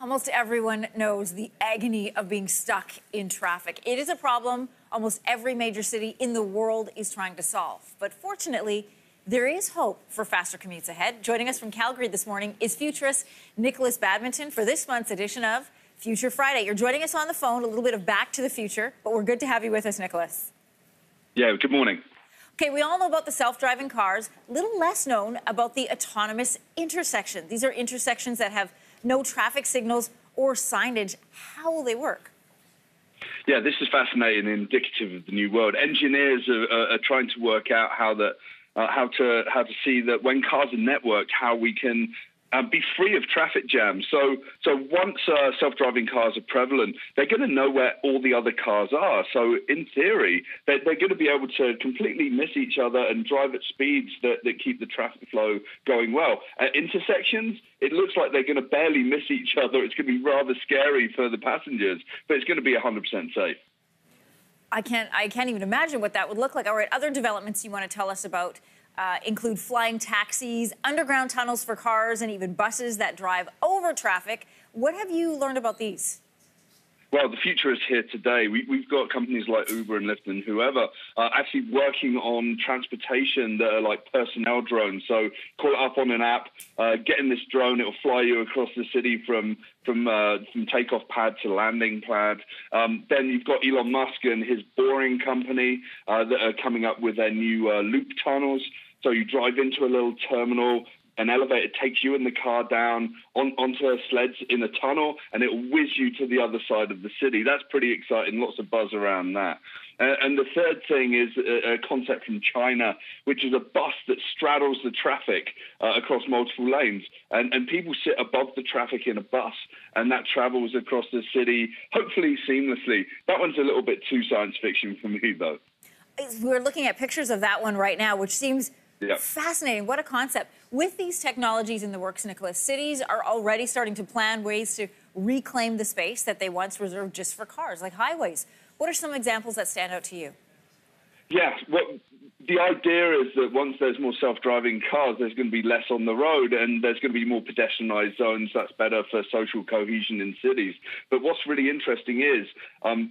Almost everyone knows the agony of being stuck in traffic. It is a problem almost every major city in the world is trying to solve. But fortunately, there is hope for faster commutes ahead. Joining us from Calgary this morning is futurist Nicholas Badminton for this month's edition of Future Friday. You're joining us on the phone, a little bit of Back to the Future, but we're good to have you with us, Nicholas. Yeah, good morning. Okay, we all know about the self-driving cars. Little less known about the autonomous intersection. These are intersections that have no traffic signals or signage. How will they work? Yeah, this is fascinating and indicative of the new world. Engineers are trying to work out how to see that when cars are networked, how we can be free of traffic jams. So once self-driving cars are prevalent, they're going to know where all the other cars are. So in theory, they're going to be able to completely miss each other and drive at speeds that keep the traffic flow going well. At intersections, it looks like they're going to barely miss each other. It's going to be rather scary for the passengers, but it's going to be 100% safe. I can't even imagine what that would look like. All right, other developments you want to tell us about include flying taxis, underground tunnels for cars, and even buses that drive over traffic. What have you learned about these? Well, the future is here today. We've got companies like Uber and Lyft and whoever actually working on transportation that are like personnel drones. So call it up on an app, get in this drone, it'll fly you across the city from takeoff pad to landing pad. Then you've got Elon Musk and his boring company that are coming up with their new loop tunnels. So you drive into a little terminal, an elevator takes you and the car down onto sleds in a tunnel, and it will whiz you to the other side of the city. That's pretty exciting. Lots of buzz around that. And the third thing is a concept from China, which is a bus that straddles the traffic across multiple lanes. And people sit above the traffic in a bus, and that travels across the city, hopefully seamlessly. That one's a little bit too science fiction for me, though. We're looking at pictures of that one right now, which seems fascinating. What a concept. With these technologies in the works, Nicholas, cities are already starting to plan ways to reclaim the space that they once reserved just for cars, like highways. What are some examples that stand out to you? Yeah, the idea is that once there's more self-driving cars, there's going to be less on the road and there's going to be more pedestrianised zones. That's better for social cohesion in cities. But what's really interesting is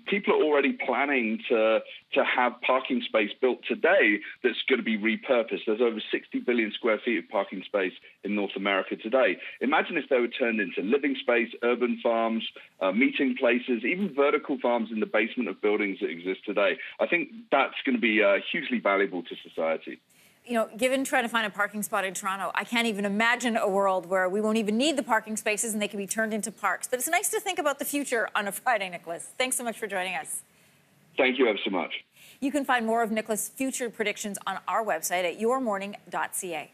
people are already planning to have parking space built today that's going to be repurposed. There's over 60 billion square feet of parking space in North America today. Imagine if they were turned into living space, urban farms, meeting places, even vertical farms in the basement of buildings that exist today. I think that's going to be hugely valuable to society. You know, given trying to find a parking spot in Toronto, I can't even imagine a world where we won't even need the parking spaces and they can be turned into parks. But it's nice to think about the future on a Friday, Nicholas. Thanks so much for joining us. Thank you ever so much. You can find more of Nicholas' future predictions on our website at yourmorning.ca.